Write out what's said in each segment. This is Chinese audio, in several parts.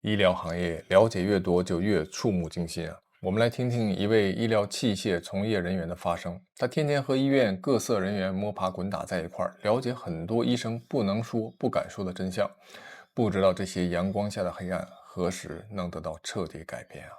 医疗行业了解越多，就越触目惊心啊！我们来听听一位医疗器械从业人员的发声。他天天和医院各色人员摸爬滚打在一块儿，了解很多医生不能说、不敢说的真相。不知道这些阳光下的黑暗何时能得到彻底改变啊！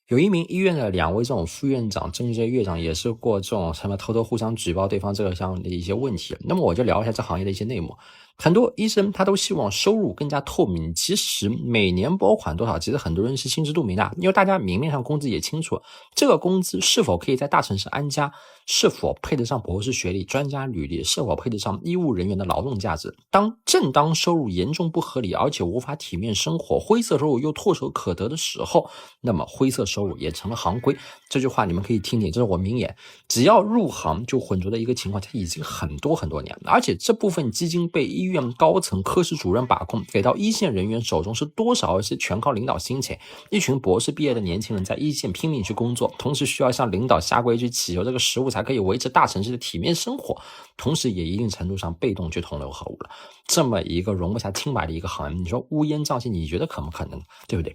有一名医院的2位这种副院长、政治院长也是过这种什么偷偷互相举报对方这个项的一些问题。那么我就聊一下这行业的一些内幕。很多医生他都希望收入更加透明，其实每年拨款多少，其实很多人是心知肚明的，因为大家明面上工资也清楚，这个工资是否可以在大城市安家，是否配得上博士学历、专家履历，是否配得上医务人员的劳动价值。当正当收入严重不合理，而且无法体面生活，灰色收入又唾手可得的时候，那么灰色收入也成了行规。这句话你们可以听听，这是我名言。只要入行就混浊的一个情况，它已经很多年了，而且这部分基金被医院高层科室主任把控，给到一线人员手中是多少是全靠领导心情。一群博士毕业的年轻人在一线拼命去工作，同时需要向领导下跪去祈求这个食物才可以维持大城市的体面生活，同时也一定程度上被动去同流合污了。这么一个容不下清白的一个行业，你说乌烟瘴气，你觉得可不可能？对不对？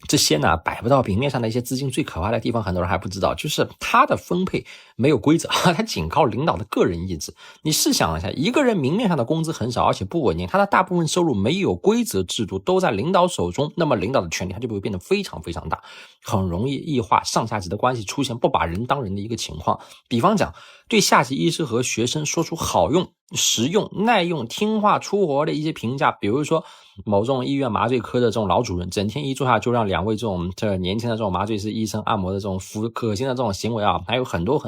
这些呢，摆不到平面上的一些资金，最可怕的地方很多人还不知道，就是它的分配没有规则，它仅靠领导的个人意志。你试想一下，一个人明面上的工资很少，而且不稳定，他的大部分收入没有规则制度，都在领导手中，那么领导的权力他就会变得非常大，很容易异化上下级的关系，出现不把人当人的一个情况。比方讲，对下级医师和学生说出好用、实用、耐用、听话、出活的一些评价，比如说某种医院麻醉科的这种老主任，整天一坐下就让2位这年轻的这种麻醉师医生按摩的这种可心的这种行为啊，还有很多。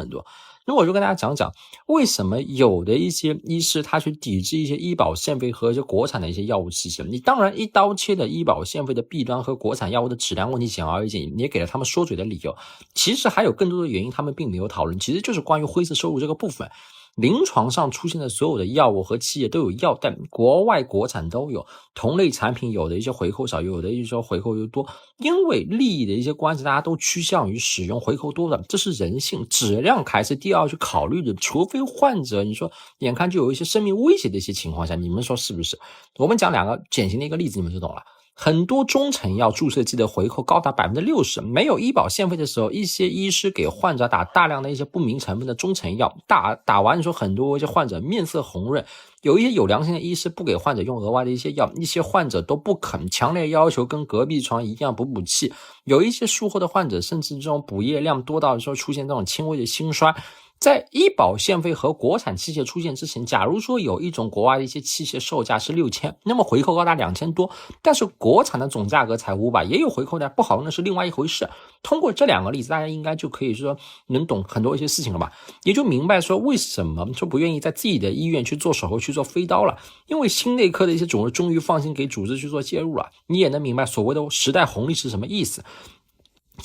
那我就跟大家讲讲，为什么有的一些医师他去抵制一些医保限费和一些国产的一些药物器械。你当然一刀切的医保限费的弊端和国产药物的质量问题显而易见，你也给了他们说嘴的理由。其实还有更多的原因他们并没有讨论，其实就是关于灰色收入这个部分。临床上出现的所有的药物和企业都有药单，国外国产都有，同类产品有的一些回扣少，有的一些回扣又多，因为利益的一些关系，大家都趋向于使用回扣多的，这是人性，质量还是第二去考虑的，除非患者你说眼看就有一些生命威胁的一些情况下，你们说是不是？我们讲2个典型的一个例子，你们就懂了。很多中成药注射剂的回扣高达 60%， 没有医保限费的时候，一些医师给患者打大量的一些不明成分的中成药，打完说很多一些患者面色红润，有一些有良心的医师不给患者用额外的一些药，一些患者都不肯，强烈要求跟隔壁床一样补气，有一些术后的患者甚至这种补液量多到说出现这种轻微的心衰。在医保限费和国产器械出现之前，假如说有一种国外的一些器械售价是6000，那么回扣高达2000多，但是国产的总价格才500，也有回扣的，不好用的是另外一回事。通过这2个例子，大家应该就可以说能懂很多一些事情了吧，也就明白说为什么就不愿意在自己的医院去做手术去做飞刀了，因为心内科的一些主任终于放心给组织去做介入了。你也能明白所谓的时代红利是什么意思。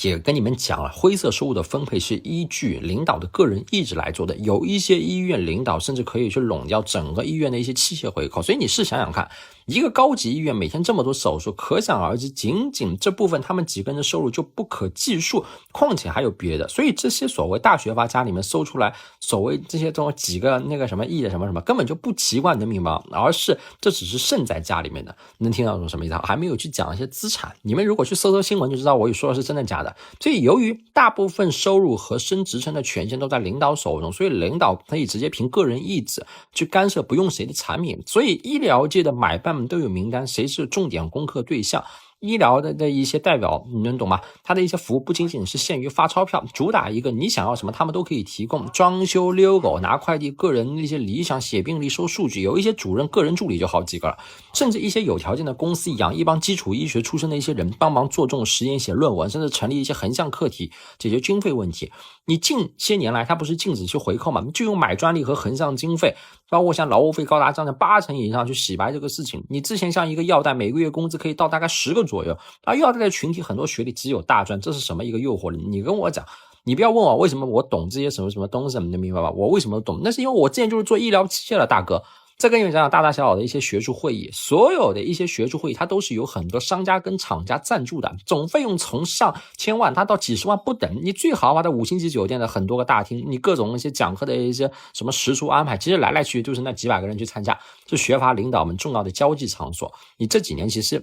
也跟你们讲了，灰色收入的分配是依据领导的个人意志来做的，有一些医院领导甚至可以去垄掉整个医院的一些器械回扣。所以你试想想看，一个高级医院每天这么多手术，可想而知，仅这部分他们几个人的收入就不可计数，况且还有别的。所以这些所谓大学发家里面搜出来所谓这些种几个那个什么亿的什么什么，根本就不奇怪，能明白吗？而是这只是剩在家里面的。能听到什么意思？还没有去讲一些资产，你们如果去搜新闻就知道我说的是真的假的。所以由于大部分收入和升职称的权限都在领导手中，所以领导可以直接凭个人意志去干涉不用谁的产品。所以医疗界的买办们都有名单，谁是重点攻克对象。医疗的一些代表，你能懂吗？他的一些服务不仅仅是限于发钞票，主打一个你想要什么他们都可以提供，装修、遛狗、拿快递，个人一些理想，写病历、收数据，有一些主任个人助理就好几个了，甚至一些有条件的公司养一帮基础医学出身的一些人帮忙做这种实验、写论文，甚至成立一些横向课题，解决经费问题。你近些年来它不是禁止去回扣嘛，就用买专利和横向经费，包括像劳务费高达将近80%以上去洗白这个事情。你之前像一个药代每个月工资可以到大概10个左右，而药代的群体很多学历只有大专，这是什么一个诱惑？你跟我讲，你不要问我为什么我懂这些什么东西，你能明白吧？我为什么懂？那是因为我之前就是做医疗器械的大哥。再跟你们讲讲大大小小的一些学术会议，所有的一些学术会议它都是有很多商家跟厂家赞助的，总费用从上千万它到几十万不等。你最豪华的5星级酒店的很多个大厅，你各种一些讲课的一些什么食宿安排，其实来来去去就是那几百个人去参加，是学阀领导们重要的交际场所。你这几年其实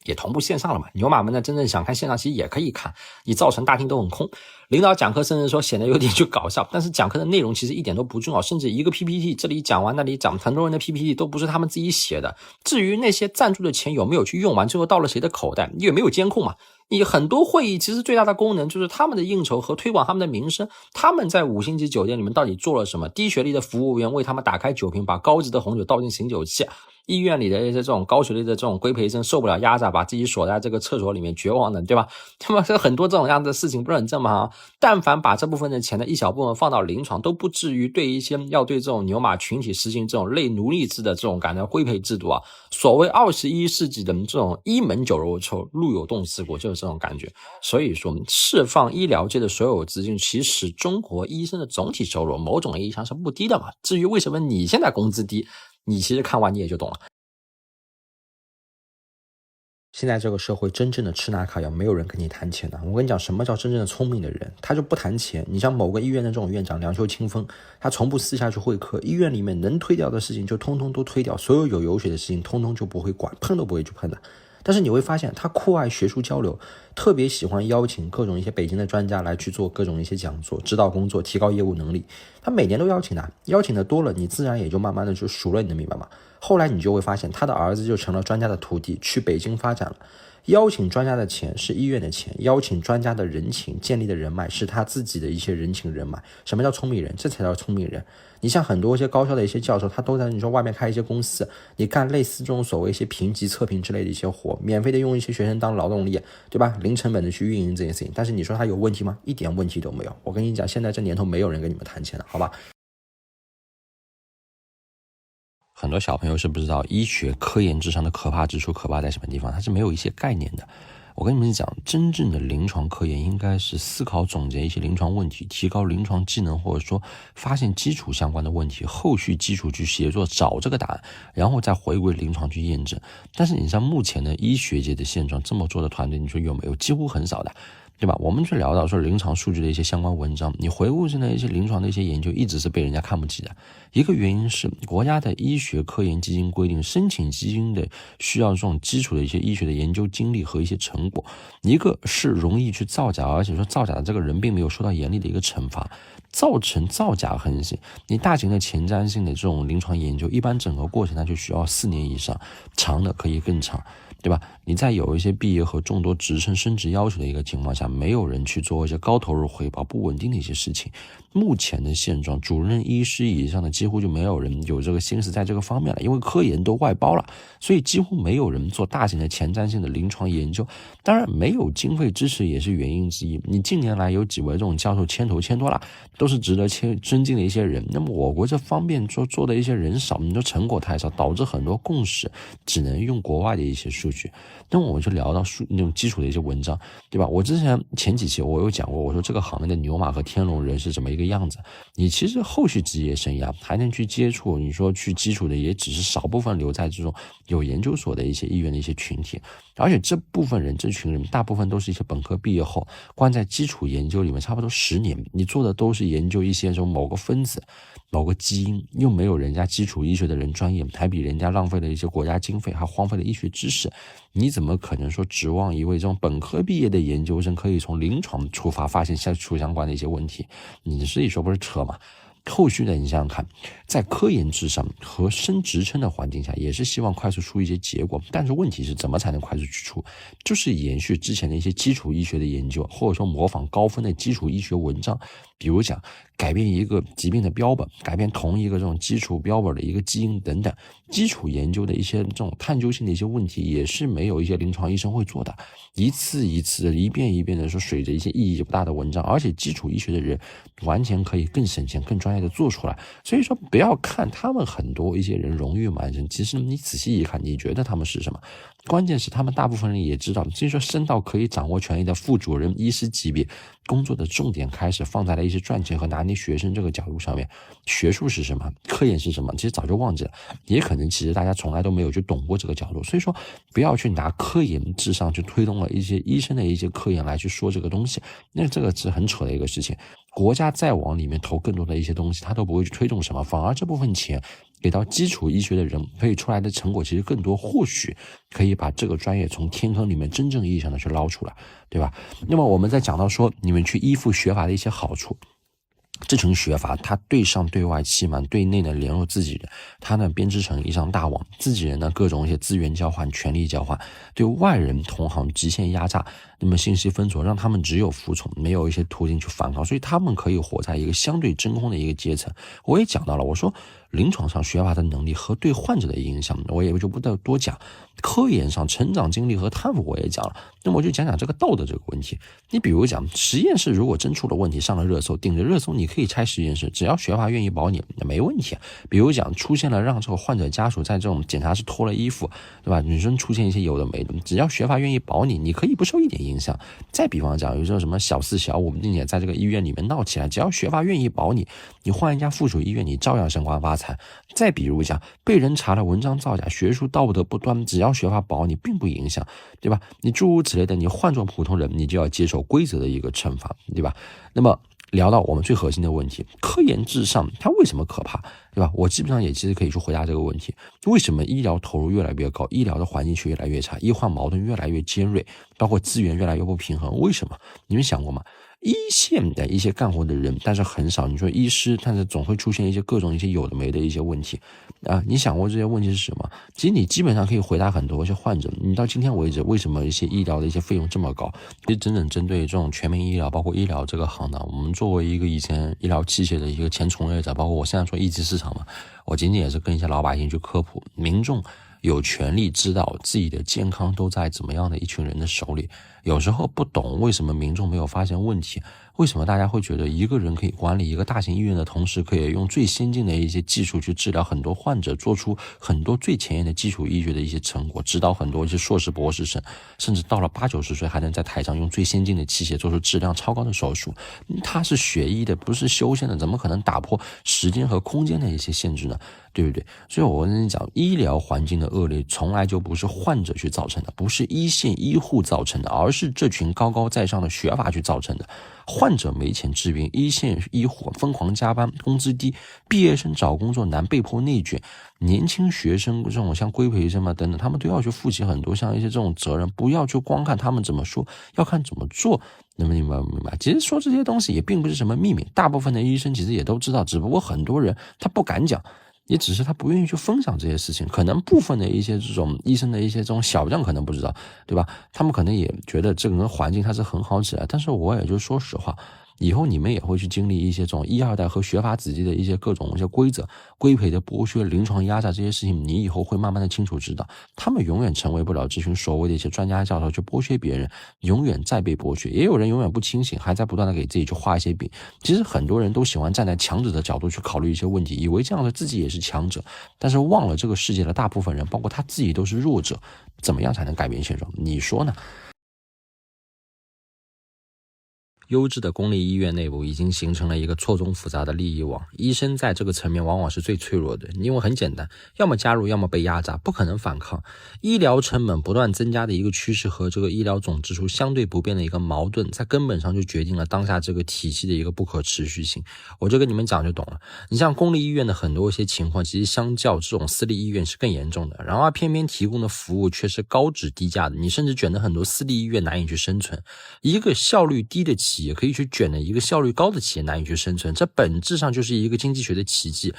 也同步线上了嘛，牛马们呢真正想看线上其实也可以看，你造成大厅都很空，领导讲课甚至说显得有点就搞笑，但是讲课的内容其实一点都不重要，甚至一个 PPT 这里讲完那里讲，很多人的 PPT 都不是他们自己写的。至于那些赞助的钱有没有去用完，最后到了谁的口袋，也没有监控嘛。你很多会议其实最大的功能就是他们的应酬和推广他们的名声，他们在5星级酒店里面到底做了什么？低学历的服务员为他们打开酒瓶，把高级的红酒倒进醒酒器。医院里的一些这种高学历的这种规培生受不了压榨，把自己锁在这个厕所里面绝望的，对吧？那么很多这种样的事情不是很正吗？但凡把这部分的钱的一小部分放到临床，都不至于对一些要对这种牛马群体实行这种类奴隶制的这种感觉规培制度啊。所谓21世纪的这种一门酒肉臭，路有冻死骨，就是这种感觉。所以说释放医疗界的所有资金，其实中国医生的总体收入某种意义上是不低的嘛。至于为什么你现在工资低，你其实看完你也就懂了。现在这个社会真正的吃拿卡要没有人跟你谈钱的。我跟你讲什么叫真正的聪明的人，他就不谈钱。你像某个医院的这种院长两袖清风，他从不私下去会客，医院里面能推掉的事情就通通都推掉，所有有油水的事情通通就不会管，碰都不会去碰的。但是你会发现他酷爱学术交流，特别喜欢邀请各种一些北京的专家来去做各种一些讲座、指导工作、提高业务能力。他每年都邀请的，邀请的多了，你自然也就慢慢的就熟了，你能明白吗？后来你就会发现他的儿子就成了专家的徒弟，去北京发展了。邀请专家的钱是医院的钱，邀请专家的人情建立的人脉是他自己的一些人情人脉。什么叫聪明人？这才叫聪明人。你像很多一些高校的一些教授，他都在你说外面开一些公司，你干类似这种所谓一些评级测评之类的一些活，免费的用一些学生当劳动力，对吧？零成本的去运营这件事情，但是你说他有问题吗？一点问题都没有。我跟你讲，现在这年头没有人跟你们谈钱了，好吧？很多小朋友是不知道医学科研之上的可怕之处可怕在什么地方，它是没有一些概念的。我跟你们讲，真正的临床科研应该是思考总结一些临床问题，提高临床技能，或者说发现基础相关的问题，后续基础去协作找这个答案，然后再回归临床去验证。但是你像目前的医学界的现状，这么做的团队你说有没有？几乎很少的，对吧？我们去聊到说临床数据的一些相关文章，你回顾现在一些临床的一些研究，一直是被人家看不起的。一个原因是国家的医学科研基金规定，申请基金的需要这种基础的一些医学的研究经历和一些成果。一个是容易去造假，而且说造假的这个人并没有受到严厉的一个惩罚，造成造假横行。你大型的前瞻性的这种临床研究，一般整个过程它就需要4年以上，长的可以更长。对吧？你在有一些毕业和众多职称升职要求的一个情况下，没有人去做一些高投入回报不稳定的一些事情。目前的现状，主任医师以上的几乎就没有人有这个心思在这个方面了，因为科研都外包了，所以几乎没有人做大型的前瞻性的临床研究。当然，没有经费支持也是原因之一。你近年来有几位这种教授牵头牵多了，都是值得尊敬的一些人。那么我国这方面做的一些人少，你说成果太少，导致很多共识只能用国外的一些数据。那么我们就聊到那种基础的一些文章，对吧？我之前几期我有讲过，我说这个行业的牛马和天龙人是怎么一个样子。你其实后续职业生涯还能去接触，你说去基础的也只是少部分留在这种有研究所的一些医院的一些群体，而且这部分人这群人大部分都是一些本科毕业后关在基础研究里面差不多10年，你做的都是研究一些这种某个分子某个基因，又没有人家基础医学的人专业，还比人家浪费了一些国家经费，还荒废了医学知识。你怎么可能说指望一位这种本科毕业的研究生可以从临床出发发现相关的一些问题？你自己说不是扯吗？后续的你想想看，在科研之上和升职称的环境下，也是希望快速出一些结果，但是问题是怎么才能快速去出？就是延续之前的一些基础医学的研究，或者说模仿高分的基础医学文章，比如讲改变一个疾病的标本，改变同一个这种基础标本的一个基因等等。基础研究的一些这种探究性的一些问题，也是没有一些临床医生会做的，一次一次一遍一遍的说水着一些意义不大的文章，而且基础医学的人完全可以更省钱更专业的做出来。所以说不要看他们很多一些人荣誉满身，其实你仔细一看，你觉得他们是什么？关键是他们大部分人也知道，至于说升到可以掌握权力的副主任、医师级别，工作的重点开始放在了一些赚钱和拿捏学生这个角度上面。学术是什么？科研是什么？其实早就忘记了，也可能其实大家从来都没有去懂过这个角度。所以说，不要去拿科研至上去推动了一些医生的一些科研来去说这个东西，那这个是很扯的一个事情。国家再往里面投更多的一些东西，它都不会去推动什么，反而这部分钱给到基础医学的人，可以出来的成果其实更多，或许可以把这个专业从天坑里面真正意义上的去捞出来，对吧？那么我们在讲到说你们去依附学阀的一些好处，这群学阀他对上对外欺瞒，对内呢联络自己人，他呢编织成一张大网，自己人呢各种一些资源交换、权力交换，对外人同行极限压榨，那么信息封锁，让他们只有服从，没有一些途径去反抗，所以他们可以活在一个相对真空的一个阶层。我也讲到了，我说临床上学阀的能力和对患者的影响，我也就不再多讲。科研上成长经历和探索我也讲了，那么我就讲讲这个道德这个问题。你比如讲实验室如果真出了问题上了热搜，顶着热搜你可以拆实验室，只要学阀愿意保你没问题。比如讲出现了让这个患者家属在这种检查室脱了衣服，对吧？女生出现一些有的没的，只要学阀愿意保你，你可以不受一点影响。再比方讲有这种什么小四小五，并且在这个医院里面闹起来，只要学阀愿意保你，你换一家附属医院你照样升官发财。再比如讲被人查了文章造假，学术道德不端，只要学阀保你并不影响，对吧？你诸如此类的，你换做普通人你就要接受规则的一个惩罚，对吧？那么聊到我们最核心的问题，科研至上它为什么可怕，对吧？我基本上也其实可以去回答这个问题。为什么医疗投入越来越高，医疗的环境却越来越差，医患矛盾越来越尖锐，包括资源越来越不平衡？为什么？你们想过吗？一线的一些干活的人但是很少，你说医师但是总会出现一些各种一些有的没的一些问题啊，你想过这些问题是什么？其实你基本上可以回答很多一些患者，你到今天为止为什么一些医疗的一些费用这么高？其实真正针对这种全民医疗包括医疗这个行当，我们作为一个以前医疗器械的一个前从业者，包括我现在做一级市场嘛，我仅仅也是跟一些老百姓去科普，民众有权利知道自己的健康都在怎么样的一群人的手里，有时候不懂为什么民众没有发现问题，为什么大家会觉得一个人可以管理一个大型医院的同时，可以用最先进的一些技术去治疗很多患者，做出很多最前沿的基础医学的一些成果，指导很多一些硕士博士生，甚至到了80-90岁还能在台上用最先进的器械做出质量超高的手术。他是学医的，不是修仙的，怎么可能打破时间和空间的一些限制呢？对不对？所以我跟你讲，医疗环境的恶劣从来就不是患者去造成的，不是一线医护造成的，而是这群高高在上的学阀去造成的。患者没钱治病，一线医护疯狂加班，工资低，毕业生找工作难，被迫内卷，年轻学生这种像规培生嘛等等，他们都要去负起很多像一些这种责任，不要去光看他们怎么说，要看怎么做。那么你明白？其实说这些东西也并不是什么秘密，大部分的医生其实也都知道，只不过很多人他不敢讲，也只是他不愿意去分享这些事情。可能部分的一些这种医生的一些这种小将可能不知道，对吧？他们可能也觉得这个环境它是很好起来，但是我也就说实话，以后你们也会去经历一些这种一二代和学阀子弟的一些各种一些规则、规培的剥削、临床压榨这些事情，你以后会慢慢的清楚知道，他们永远成为不了这群所谓的一些专家教授去剥削别人，永远在被剥削。也有人永远不清醒，还在不断的给自己去画一些饼。其实很多人都喜欢站在强者的角度去考虑一些问题，以为这样的自己也是强者，但是忘了这个世界的大部分人，包括他自己都是弱者。怎么样才能改变现状？你说呢？优质的公立医院内部已经形成了一个错综复杂的利益网，医生在这个层面往往是最脆弱的，因为很简单，要么加入，要么被压榨，不可能反抗。医疗成本不断增加的一个趋势和这个医疗总支出相对不变的一个矛盾，在根本上就决定了当下这个体系的一个不可持续性。我就跟你们讲就懂了。你像公立医院的很多一些情况，其实相较这种私立医院是更严重的，然而偏偏提供的服务却是高质低价的，你甚至卷得很多私立医院难以去生存。一个效率低的企业可以去卷的一个效率高的企业难以去生存，这本质上就是一个经济学的奇迹，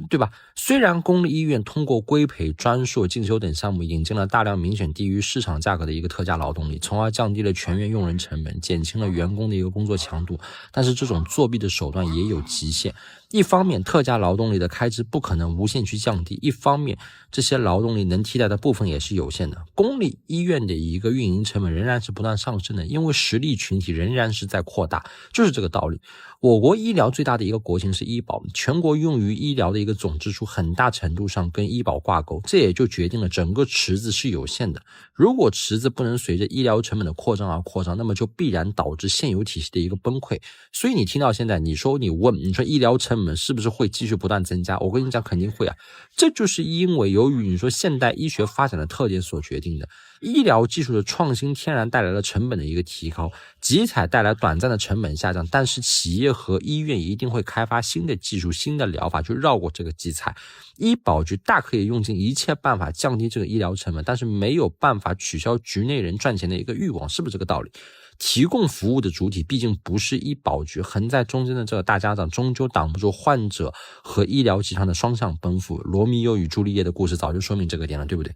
对吧？虽然公立医院通过规培、专硕、进修等项目引进了大量明显低于市场价格的一个特价劳动力，从而降低了全员用人成本，减轻了员工的一个工作强度，但是这种作弊的手段也有极限。一方面特价劳动力的开支不可能无限去降低，一方面这些劳动力能替代的部分也是有限的。公立医院的一个运营成本仍然是不断上升的，因为实力群体仍然是在扩大，就是这个道理。我国医疗最大的一个国情是医保，全国用于医疗的一个总支出很大程度上跟医保挂钩，这也就决定了整个池子是有限的。如果池子不能随着医疗成本的扩张而扩张，那么就必然导致现有体系的一个崩溃。所以你听到现在你说医疗成本是不是会继续不断增加，我跟你讲肯定会啊，这就是因为由于你说现代医学发展的特点所决定的。医疗技术的创新天然带来了成本的一个提高，集采带来短暂的成本下降，但是企业和医院一定会开发新的技术、新的疗法去绕过这个集采。医保局大可以用尽一切办法降低这个医疗成本，但是没有办法取消局内人赚钱的一个欲望，是不是这个道理？提供服务的主体毕竟不是医保局，横在中间的这个大家长终究挡不住患者和医疗集团的双向奔赴。罗密欧与朱丽叶的故事早就说明这个点了，对不对？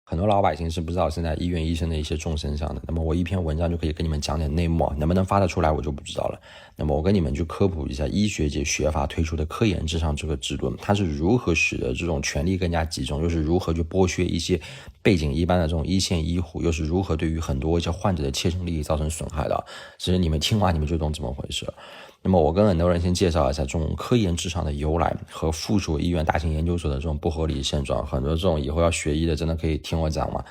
很多老百姓是不知道现在医院医生的一些众生相的，那么我一篇文章就可以跟你们讲点内幕，能不能发得出来我就不知道了。那么我跟你们去科普一下医学界学法推出的科研至上这个制度，它是如何使得这种权力更加集中，又是如何去剥削一些背景一般的这种一线医护，又是如何对于很多一些患者的切身利益造成损害的。其实你们听完你们就懂怎么回事了。那么我跟很多人先介绍一下这种科研至上的由来和附属医院大型研究所的这种不合理现状。很多这种以后要学医的真的可以听我讲嘛。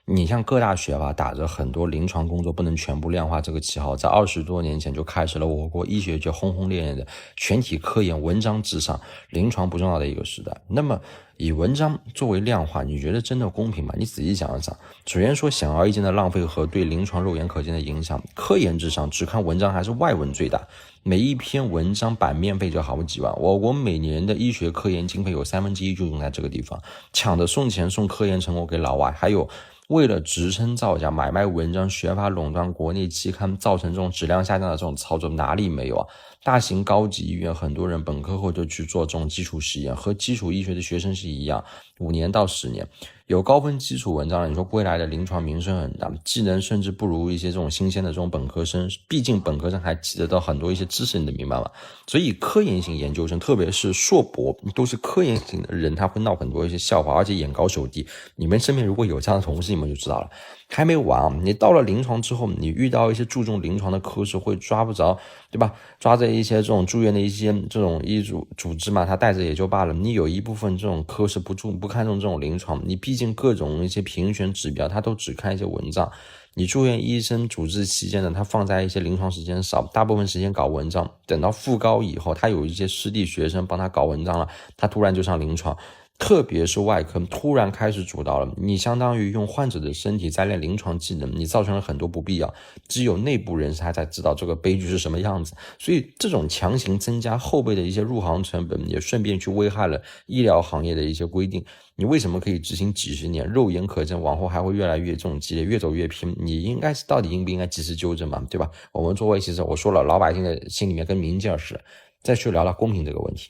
你像各大学吧，打着很多临床工作不能全部量化这个旗号，在20多年前就开始了我国医学界轰轰烈烈的全体科研文章至上、临床不重要的一个时代。那么以文章作为量化，你觉得真的公平吗？你仔细想一想，首先说显而易见的浪费和对临床肉眼可见的影响，科研至上只看文章还是外文最大，每一篇文章版面费就好几万，我国每年的医学科研经费有1/3就用在这个地方，抢着送钱送科研成果给老外，还有为了职称造假买卖文章学法垄断国内期刊，造成这种质量下降的这种操作哪里没有啊？大型高级医院很多人本科后就去做这种基础实验，和基础医学的学生是一样，5年到10年有高分基础文章，你说未来的临床名声很大，技能甚至不如一些这种新鲜的这种本科生，毕竟本科生还记得到很多一些知识，你的明白吗？所以科研型研究生特别是硕博都是科研型的人，他会闹很多一些笑话，而且眼高手低，你们身边如果有这样的同事你们就知道了。还没完，你到了临床之后，你遇到一些注重临床的科室会抓不着，对吧？抓着一些这种住院的一些这种医组织嘛，他带着也就罢了，你有一部分这种科室不看重这种临床，你毕竟各种一些评选指标他都只看一些文章，你住院医生主治期间呢，他放在一些临床时间少，大部分时间搞文章，等到副高以后，他有一些师弟学生帮他搞文章了，他突然就上临床，特别是外科突然开始主导了，你相当于用患者的身体在练临床技能，你造成了很多不必要，只有内部人士才知道这个悲剧是什么样子。所以这种强行增加后备的一些入行成本，也顺便去危害了医疗行业的一些规定。你为什么可以执行几十年，肉眼可见往后还会越来越这种激烈，越走越偏，你应该是到底应不应该及时纠正嘛，对吧？我们作为其实我说了，老百姓的心里面跟民间似的。再去聊聊公平这个问题，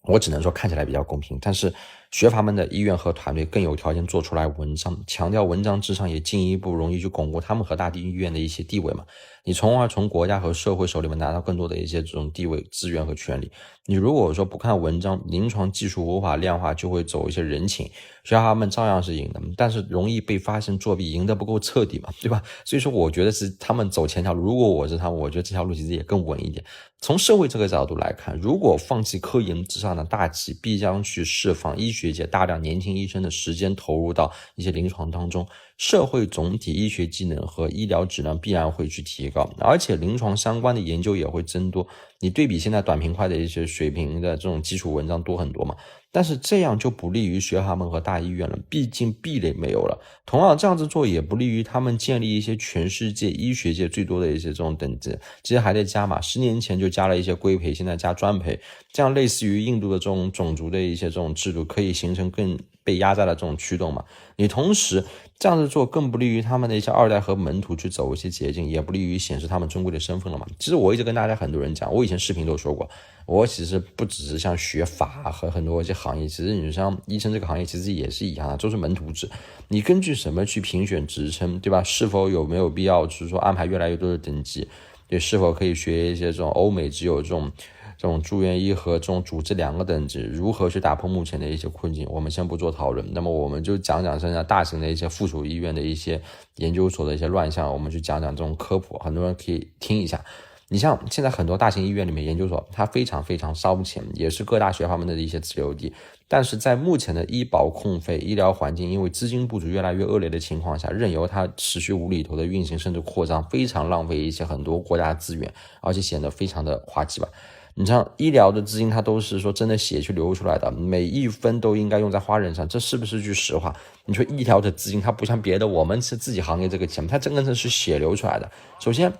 我只能说看起来比较公平，但是学阀们的医院和团队更有条件做出来文章，强调文章至上，也进一步容易去巩固他们和大医院的一些地位嘛，你从而从国家和社会手里面拿到更多的一些这种地位资源和权利。你如果说不看文章，临床技术无法量化，就会走一些人情，学阀们照样是赢的，但是容易被发现作弊，赢得不够彻底嘛，对吧？所以说我觉得是他们走前条路，如果我是他们，我觉得这条路其实也更稳一点。从社会这个角度来看，如果放弃科研至上的大旗，必将去释放医学界大量年轻医生的时间投入到一些临床当中，社会总体医学技能和医疗质量必然会去提高，而且临床相关的研究也会增多。你对比现在短平快的一些水平的这种基础文章多很多嘛，但是这样就不利于学阀们和大医院了，毕竟壁垒没有了。同样这样子做也不利于他们建立一些全世界医学界最多的一些这种等级，其实还得加码，10年前就加了一些规培，现在加专培，这样类似于印度的这种种族的一些这种制度，可以形成更被压榨的这种驱动嘛。你同时这样子做更不利于他们的一些二代和门徒去走一些捷径，也不利于显示他们尊贵的身份了嘛。其实我一直跟大家很多人讲，我以前视频都说过，我其实不只是像学法和很多一些行业，其实你像医生这个行业其实也是一样的，都是门徒制。你根据什么去评选职称，对吧？是否有没有必要就是说安排越来越多的等级？对，是否可以学一些这种欧美只有这种这种住院医和这种主治2个等级如何去打破目前的一些困境，我们先不做讨论。那么我们就讲讲现在大型的一些附属医院的一些研究所的一些乱象，我们去讲讲这种科普，很多人可以听一下。你像现在很多大型医院里面研究所，它非常非常烧钱，也是各大学校们的一些自留地。但是在目前的医保控费、医疗环境因为资金不足越来越恶劣的情况下，任由它持续无厘头的运行甚至扩张，非常浪费一些很多国家的资源，而且显得非常的滑稽吧。你像医疗的资金，它都是说真的血去流出来的，每一分都应该用在花人上，这是不是句实话？你说医疗的资金，它不像别的，我们是自己行业这个钱，它真的是血流出来的。首先，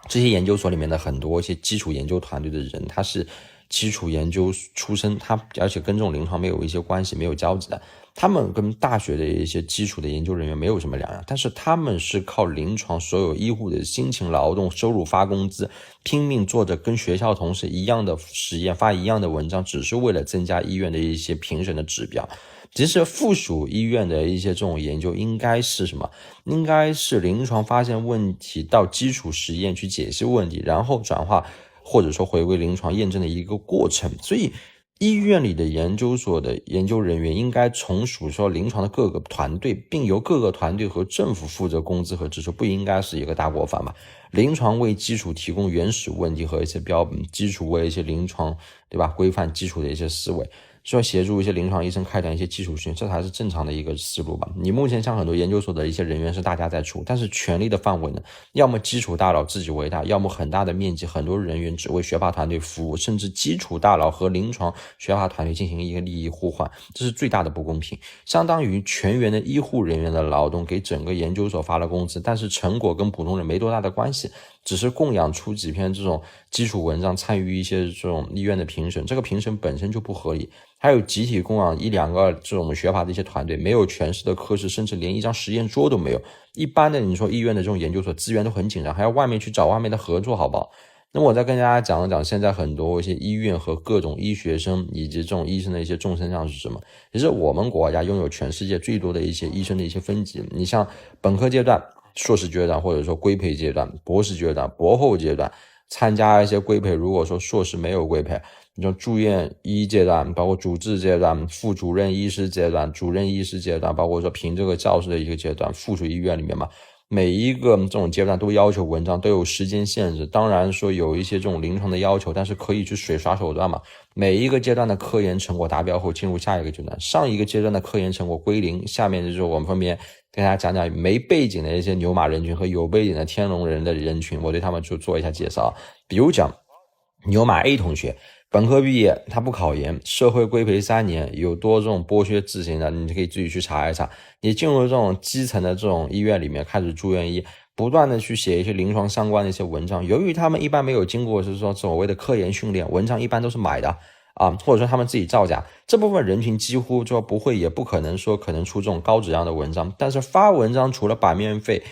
这些研究所里面的很多一些基础研究团队的人，他是基础研究出身，他而且跟这种临床没有一些关系，没有交集的，他们跟大学的一些基础的研究人员没有什么两样，但是他们是靠临床所有医护的辛勤劳动收入发工资，拼命做着跟学校同事一样的实验，发一样的文章，只是为了增加医院的一些评审的指标。其实附属医院的一些这种研究应该是什么？应该是临床发现问题到基础实验去解析问题，然后转化或者说回归临床验证的一个过程。所以医院里的研究所的研究人员应该从属说临床的各个团队，并由各个团队和政府负责工资和支出，不应该是一个大锅饭吧？临床为基础提供原始问题和一些标本，基础为一些临床，对吧？规范基础的一些思维，需要协助一些临床医生开展一些基础训练，这才是正常的一个思路吧。你目前像很多研究所的一些人员是大家在出，但是权力的范围呢，要么基础大佬自己为大，要么很大的面积很多人员只为学霸团队服务，甚至基础大佬和临床学霸团队进行一个利益互换，这是最大的不公平。相当于全员的医护人员的劳动给整个研究所发了工资，但是成果跟普通人没多大的关系，只是供养出几篇这种基础文章，参与一些这种医院的评审，这个评审本身就不合理。还有集体供养1-2个这种学霸的一些团队，没有全市的科室，甚至连一张实验桌都没有。一般的你说医院的这种研究所资源都很紧张，还要外面去找外面的合作，好不好？那么我再跟大家讲一讲现在很多一些医院和各种医学生以及这种医生的一些众生相是什么。其实我们国家拥有全世界最多的一些医生的一些分级，你像本科阶段、硕士阶段，或者说规培阶段、博士阶段、博后阶段，参加一些规培，如果说硕士没有规培，你说住院医阶段，包括主治阶段、副主任医师阶段、主任医师阶段，包括说评这个教师的一个阶段，附属医院里面嘛，每一个这种阶段都要求文章，都有时间限制。当然说有一些这种临床的要求，但是可以去水耍手段嘛。每一个阶段的科研成果达标后，进入下一个阶段，上一个阶段的科研成果归零，下面就是我们分别跟大家讲讲没背景的一些牛马人群和有背景的天龙人的人群，我对他们就做一下介绍。比如讲牛马 A 同学，本科毕业，他不考研，社会规培3年，有多这种剥削自行的，你可以自己去查一查。你进入这种基层的这种医院里面，开始住院医，不断的去写一些临床相关的一些文章。由于他们一般没有经过是说所谓的科研训练，文章一般都是买的啊，或者说他们自己造假。这部分人群几乎就不会，也不可能说可能出这种高质量的文章。但是发文章除了版面费，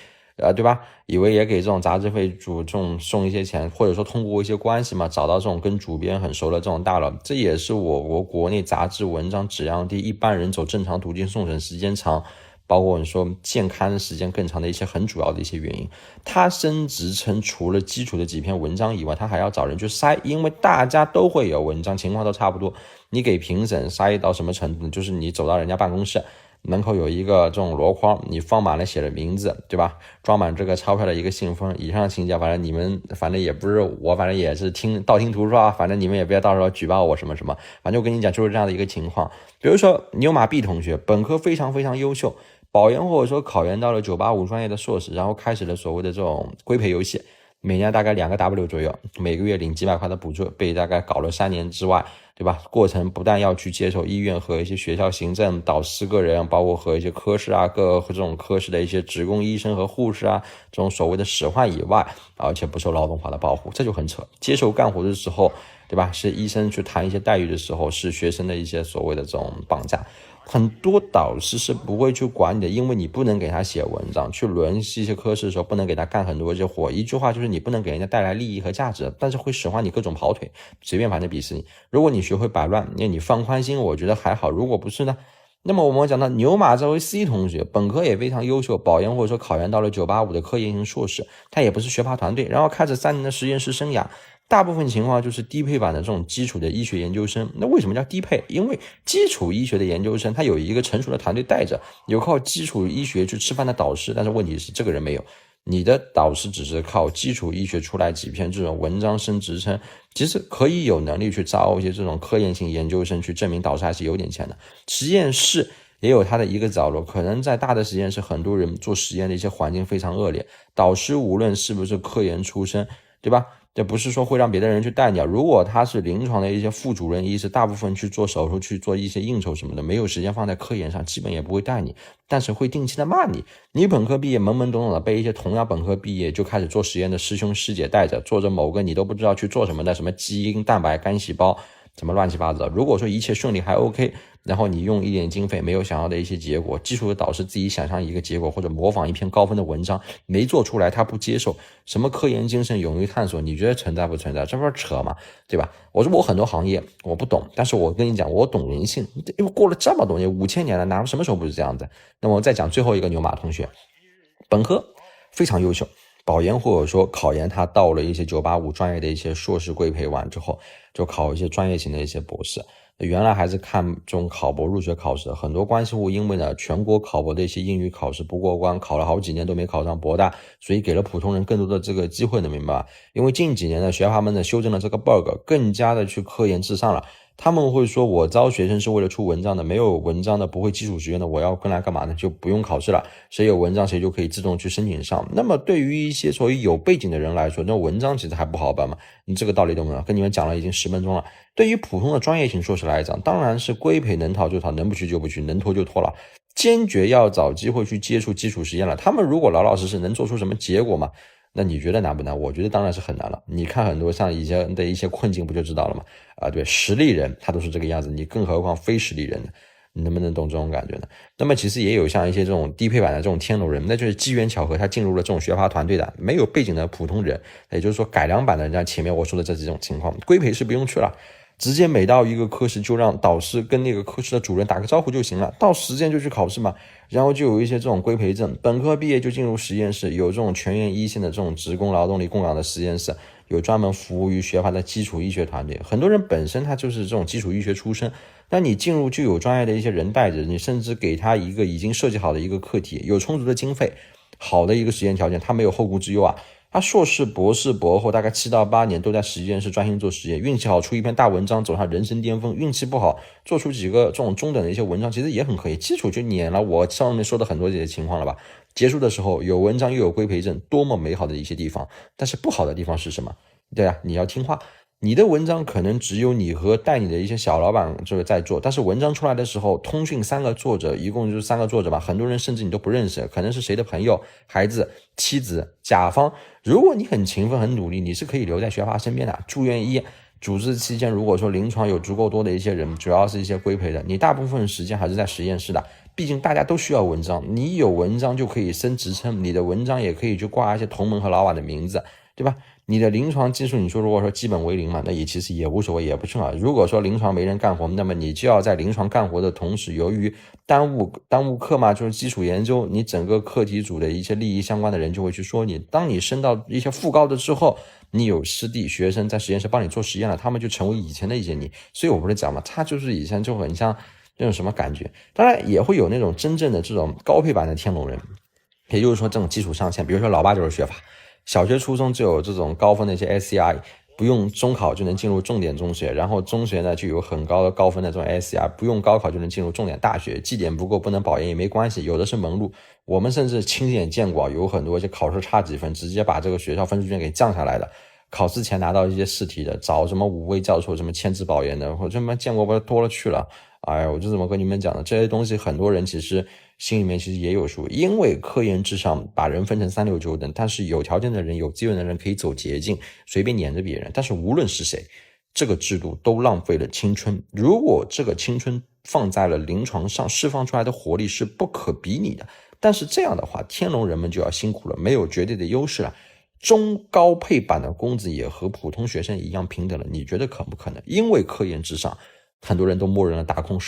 对吧？以为也给这种杂志费主这种送一些钱，或者说通过一些关系嘛，找到这种跟主编很熟的这种大佬，这也是我国国内杂志文章质量低，一般人走正常途径送审时间长，包括你说健刊时间更长的一些很主要的一些原因。他升职称除了基础的几篇文章以外，他还要找人去筛，因为大家都会有文章，情况都差不多。你给评审筛到什么程度，就是你走到人家办公室门口有一个这种箩筐，你放满了写的名字，对吧？装满这个钞票的一个信封，以上情节反正你们反正也不是我，反正也是道听途说啊，反正你们也不要到时候举报我什么什么，反正我跟你讲就是这样的一个情况。比如说牛马 B 同学，本科非常非常优秀，保研或者说考研到了985专业的硕士，然后开始了所谓的这种规培游戏，每年大概2个 W 左右，每个月领几百块的补助，被大概搞了3年之外，对吧？过程不但要去接受医院和一些学校行政导师个人，包括和一些科室啊，各这种科室的一些职工医生和护士啊，这种所谓的使唤以外，而且不受劳动法的保护，这就很扯。接受干活的时候，对吧？是医生去谈一些待遇的时候，是学生的一些所谓的这种绑架。很多导师是不会去管你的，因为你不能给他写文章，去轮一些科室的时候不能给他干很多这活，一句话就是你不能给人家带来利益和价值，但是会使唤你各种跑腿，随便反正鄙视你。如果你学会摆乱，你放宽心，我觉得还好。如果不是呢，那么我们讲到牛马这位 C 同学，本科也非常优秀，保研或者说考研到了985的科研型硕士，他也不是学霸团队，然后开始3年的实验室生涯，大部分情况就是低配版的这种基础的医学研究生。那为什么叫低配？因为基础医学的研究生他有一个成熟的团队带着，有靠基础医学去吃饭的导师，但是问题是这个人没有，你的导师只是靠基础医学出来几篇这种文章升职称，其实可以有能力去招一些这种科研型研究生，去证明导师还是有点钱的。实验室也有它的一个角落，可能在大的实验室很多人做实验的一些环境非常恶劣，导师无论是不是科研出身，对吧，这不是说会让别的人去带你，如果他是临床的一些副主任医师，大部分去做手术去做一些应酬什么的，没有时间放在科研上，基本也不会带你，但是会定期的骂你。你本科毕业懵懵懂懂的被一些同样本科毕业就开始做实验的师兄师姐带着，做着某个你都不知道去做什么的什么基因蛋白干细胞什么乱七八糟，如果说一切顺利还 OK， 然后你用一点经费没有想要的一些结果，基础的导师自己想象一个结果或者模仿一篇高分的文章没做出来，他不接受，什么科研精神勇于探索，你觉得存在不存在？这不是扯吗？对吧？我说我很多行业我不懂，但是我跟你讲我懂人性，因为过了这么多年5000年了，哪什么时候不是这样子？那么我再讲最后一个牛马同学，本科非常优秀，保研或者说考研，他到了一些985专业的一些硕士规培完之后，就考一些专业型的一些博士。原来还是看重考博入学考试，很多关系户因为呢全国考博的一些英语考试不过关，考了好几年都没考上博大，所以给了普通人更多的这个机会，能明白吧？因为近几年的学霸们呢修正了这个 bug， 更加的去科研至上了。他们会说我招学生是为了出文章的，没有文章的不会基础实验的，我要跟来干嘛呢？就不用考试了，谁有文章谁就可以自动去申请上。那么对于一些所谓有背景的人来说，那文章其实还不好办嘛，你这个道理懂吗？跟你们讲了已经10分钟了。对于普通的专业型硕士来讲，当然是规培能逃就逃，能不去就不去，能拖就拖了，坚决要找机会去接触基础实验了。他们如果老老实实能做出什么结果吗？那你觉得难不难？我觉得当然是很难了。你看很多像以前的一些困境不就知道了吗？对，实力人他都是这个样子，你更何况非实力人呢？你能不能懂这种感觉呢？那么其实也有像一些这种低配版的这种天龙人，那就是机缘巧合他进入了这种学霸团队的没有背景的普通人，也就是说改良版的像前面我说的这几种情况，规培是不用去了，直接每到一个科室就让导师跟那个科室的主任打个招呼就行了，到时间就去考试嘛。然后就有一些这种规培证，本科毕业就进入实验室，有这种全员一线的这种职工劳动力供养的实验室，有专门服务于学霸的基础医学团队。很多人本身他就是这种基础医学出身，那你进入就有专业的一些人带着你，甚至给他一个已经设计好的一个课题，有充足的经费，好的一个实验条件，他没有后顾之忧啊。他硕士、博士、博后大概7到8年都在实验室专心做实验，运气好出一篇大文章走上人生巅峰，运气不好做出几个这种中等的一些文章，其实也很可以，基础就撵了我上面说的很多这些情况了吧。结束的时候有文章又有规培证，多么美好的一些地方。但是不好的地方是什么？对啊，你要听话，你的文章可能只有你和带你的一些小老板就是在做，但是文章出来的时候，通讯3个作者，一共就是3个作者吧，很多人甚至你都不认识，可能是谁的朋友、孩子、妻子、甲方。如果你很勤奋、很努力，你是可以留在学霸身边的。住院医主治期间，如果说临床有足够多的一些人，主要是一些规培的，你大部分时间还是在实验室的。毕竟大家都需要文章，你有文章就可以升职称，你的文章也可以去挂一些同门和老板的名字，对吧？你的临床技术，你说如果说基本为零嘛，那也其实也无所谓，也不重要。如果说临床没人干活，那么你就要在临床干活的同时，由于耽误课嘛，就是基础研究，你整个课题组的一些利益相关的人就会去说你。当你升到一些副高的之后，你有师弟学生在实验室帮你做实验了，他们就成为以前的一些你。所以我不是讲嘛，他就是以前就很像那种什么感觉。当然也会有那种真正的这种高配版的天龙人，也就是说这种基础上线，比如说老爸就是学法。小学初中就有这种高分的一些 SCI， 不用中考就能进入重点中学，然后中学呢就有很高的高分的这种 SCI， 不用高考就能进入重点大学，绩点不够不能保研也没关系，有的是门路。我们甚至亲眼见过有很多就考试差几分，直接把这个学校分数线给降下来的，考试前拿到一些试题的，找什么5位教授什么签字保研的，我这么见过不多了去了。哎，我就这么跟你们讲的，这些东西很多人其实心里面其实也有数，因为科研至上把人分成3、6、9等，但是有条件的人、有资源的人可以走捷径，随便撵着别人。但是无论是谁，这个制度都浪费了青春。如果这个青春放在了临床上，释放出来的活力是不可比拟的。但是这样的话，天龙人们就要辛苦了，没有绝对的优势了。中高配版的工资也和普通学生一样平等了，你觉得可不可能？因为科研至上，很多人都默认了打破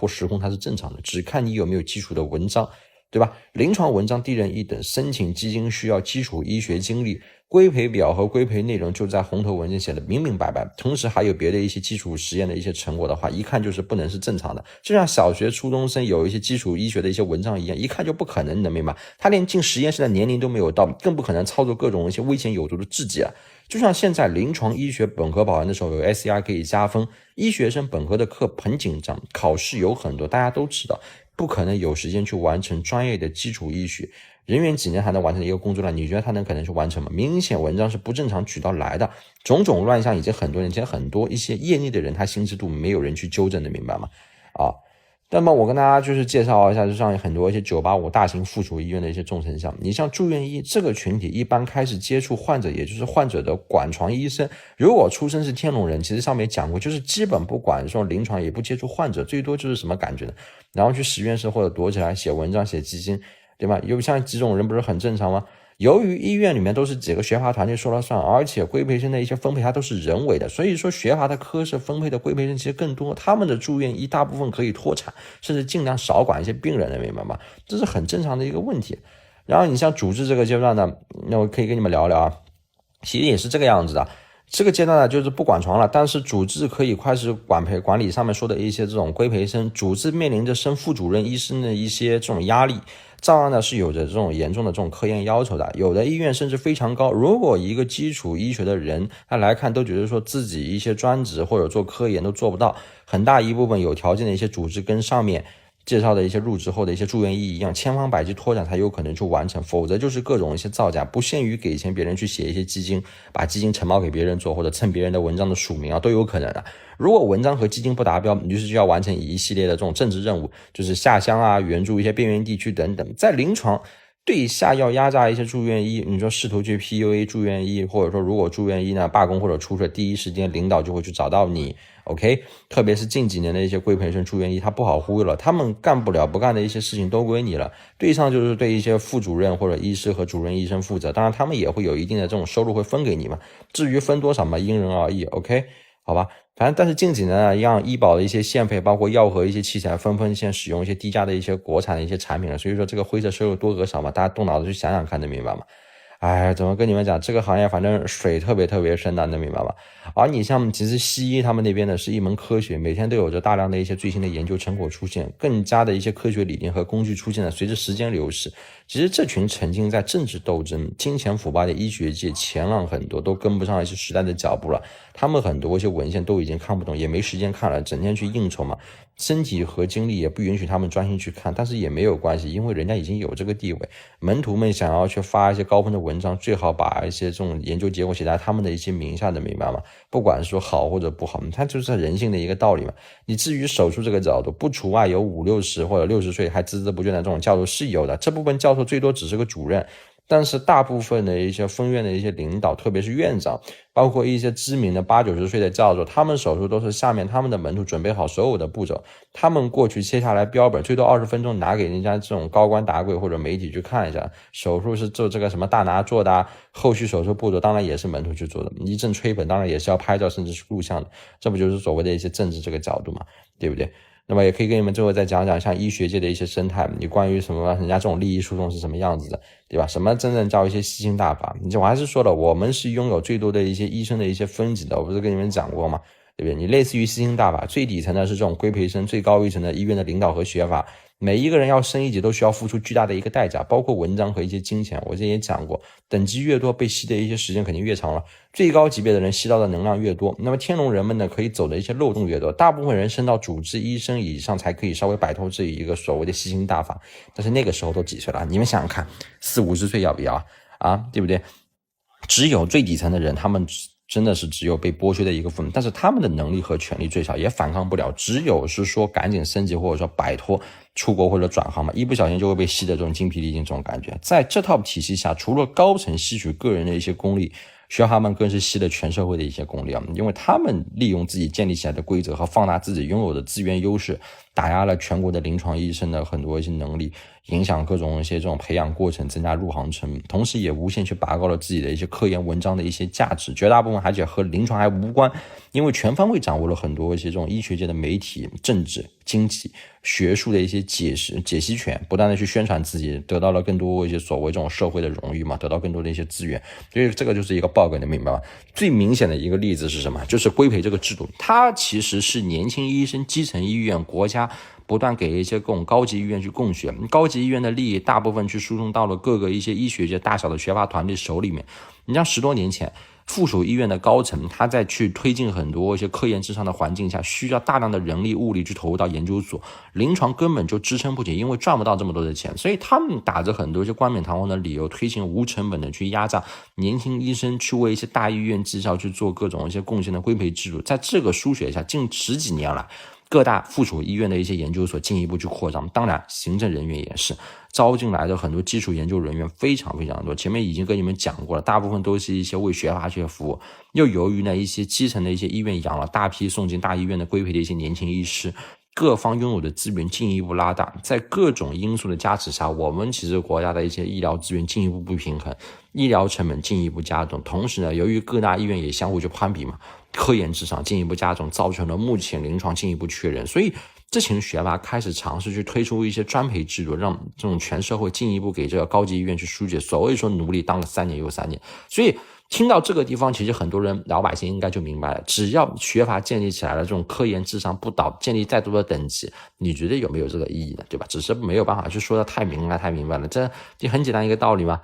时空它是正常的，只看你有没有基础的文章，对吧？临床文章低人一等，申请基金需要基础医学经历，规培表和规培内容就在红头文件写的明明白白，同时还有别的一些基础实验的一些成果的话，一看就是不能是正常的。就像小学初中生有一些基础医学的一些文章一样，一看就不可能，你能明白？他连进实验室的年龄都没有到，更不可能操作各种一些危险有毒的制剂啊。就像现在临床医学本科保研的时候有 SCI 可以加分，医学生本科的课很紧张，考试有很多，大家都知道，不可能有时间去完成专业的基础医学。人员几年还能完成一个工作量，你觉得他能可能去完成吗？明显文章是不正常渠道来的，种种乱象已经很多年前很多一些业内的人他心知肚明，没有人去纠正的，明白吗？那么我跟大家就是介绍一下，就像很多一些985大型附属医院的一些重症项，你像住院医这个群体一般开始接触患者，也就是患者的管床医生，如果出身是天龙人，其实上面讲过，就是基本不管说临床也不接触患者，最多就是什么感觉呢？然后去实验室或者躲起来写文章写基金，对吧？有像几种人不是很正常吗？由于医院里面都是几个学阀团队说了算，而且规培生的一些分配它都是人为的，所以说学阀的科室分配的规培生其实更多，他们的住院医大部分可以脱产，甚至尽量少管一些病人的，明白吗？这是很正常的一个问题。然后你像主治这个阶段呢，那我可以跟你们聊聊啊，其实也是这个样子的。这个阶段呢，就是不管床了，但是主治可以开始管理上面说的一些这种规培生，主治面临着升副主任医生的一些这种压力，照样呢是有着这种严重的这种科研要求的，有的医院甚至非常高。如果一个基础医学的人他来看都觉得说自己一些专职或者做科研都做不到，很大一部分有条件的一些主治跟上面介绍的一些入职后的一些住院医一样，千方百计拓展才有可能去完成，否则就是各种一些造假，不限于给钱别人去写一些基金，把基金承包给别人做，或者蹭别人的文章的署名啊，都有可能的。如果文章和基金不达标，你就是需要完成一系列的这种政治任务，就是下乡啊，援助一些边缘地区等等。在临床对下要压榨一些住院医，你说试图去 PUA 住院医，或者说如果住院医呢罢工或者出事，第一时间领导就会去找到你。OK， 特别是近几年的一些规培生住院医，他不好忽悠了，他们干不了不干的一些事情都归你了，对上就是对一些副主任或者医师和主任医生负责，当然他们也会有一定的这种收入会分给你嘛，至于分多少嘛，因人而异。 OK， 好吧，反正但是近几年呢，让医保的一些线费包括药和一些器材纷纷现使用一些低价的一些国产的一些产品了，所以说这个灰色收入多额少嘛，大家动脑子去想想看，能明白吗？哎，怎么跟你们讲，这个行业反正水特别特别深的，能明白吧？而你像其实西医他们那边呢是一门科学，每天都有着大量的一些最新的研究成果出现，更加的一些科学理念和工具出现了，随着时间流逝，其实这群沉浸在政治斗争、金钱腐败的医学界前浪很多都跟不上一些时代的脚步了，他们很多一些文献都已经看不懂，也没时间看了，整天去应酬嘛，身体和精力也不允许他们专心去看，但是也没有关系，因为人家已经有这个地位，门徒们想要去发一些高分的文章，最好把一些这种研究结果写在他们的一些名下的，明白吗？不管是说好或者不好，它就是人性的一个道理嘛。你至于手术这个角度，不除外有50、60或者60岁还孜孜不倦的这种教授是有的，这部分教授最多只是个主任，但是大部分的一些分院的一些领导，特别是院长，包括一些知名的80、90岁的教授，他们手术都是下面他们的门徒准备好所有的步骤，他们过去切下来标本，最多20分钟拿给人家这种高官达贵或者媒体去看一下，手术是做这个什么大拿做的啊，后续手术步骤当然也是门徒去做的，一阵吹捧当然也是要拍照甚至是录像的，这不就是所谓的一些政治这个角度嘛，对不对？那么也可以跟你们最后再讲讲像医学界的一些生态，你关于什么人家这种利益输送是什么样子的，对吧？什么真正叫一些吸星大法，我还是说了，我们是拥有最多的一些医生的一些分级的，我不是跟你们讲过吗？对不对？你类似于吸星大法，最底层的是这种规培生，最高一层的医院的领导和学阀，每一个人要升一级都需要付出巨大的一个代价，包括文章和一些金钱，我之前也讲过，等级越多被吸的一些时间肯定越长了，最高级别的人吸到的能量越多，那么天龙人们呢可以走的一些漏洞越多，大部分人升到主治医生以上才可以稍微摆脱这一个所谓的吸星大法，但是那个时候都几岁了？你们想想看，40、50岁要不要啊？对不对？只有最底层的人，他们真的是只有被剥削的一个部分，但是他们的能力和权力最少，也反抗不了，只有是说赶紧升级或者说摆脱出国或者转行嘛，一不小心就会被吸的这种精疲力尽这种感觉。在这套体系下，除了高层吸取个人的一些功力，学阀们更是吸了全社会的一些功力啊，因为他们利用自己建立起来的规则和放大自己拥有的资源优势，打压了全国的临床医生的很多一些能力，影响各种一些这种培养过程，增加入行成本，同时也无限去拔高了自己的一些科研文章的一些价值，绝大部分而且和临床还无关，因为全方位掌握了很多一些这种医学界的媒体、政治、经济、学术的一些解析权，不断的去宣传自己，得到了更多一些所谓这种社会的荣誉嘛，得到更多的一些资源，所以这个就是一个 bug， 你明白吗？最明显的一个例子是什么？就是规培这个制度，它其实是年轻医生、基层医院、国家不断给一些各种高级医院去供血，高级医院的利益大部分去输送到了各个一些医学界大小的学阀团队手里面。你像10多年前，附属医院的高层，他在去推进很多一些科研至上的环境下，需要大量的人力物力去投入到研究所，临床根本就支撑不起，因为赚不到这么多的钱，所以他们打着很多一些冠冕堂皇的理由，推行无成本的去压榨年轻医生，去为一些大医院绩效去做各种一些贡献的规培制度。在这个输血下，近10几年来，各大附属医院的一些研究所进一步去扩张，当然行政人员也是招进来的很多基础研究人员非常非常多，前面已经跟你们讲过了，大部分都是一些为学阀去服务，又由于呢一些基层的一些医院养了大批送进大医院的规培的一些年轻医师，各方拥有的资源进一步拉大，在各种因素的加持下，我们其实国家的一些医疗资源进一步不平衡，医疗成本进一步加重，同时呢由于各大医院也相互去攀比嘛，科研至上进一步加重，造成了目前临床进一步缺人，所以这群学阀开始尝试去推出一些专培制度，让这种全社会进一步给这个高级医院去输血，所谓说奴隶当了3年又3年。所以听到这个地方，其实很多人老百姓应该就明白了，只要学阀建立起来了这种科研至上不倒，建立再多的等级，你觉得有没有这个意义呢？对吧？只是没有办法去说的太明白了，这很简单一个道理嘛。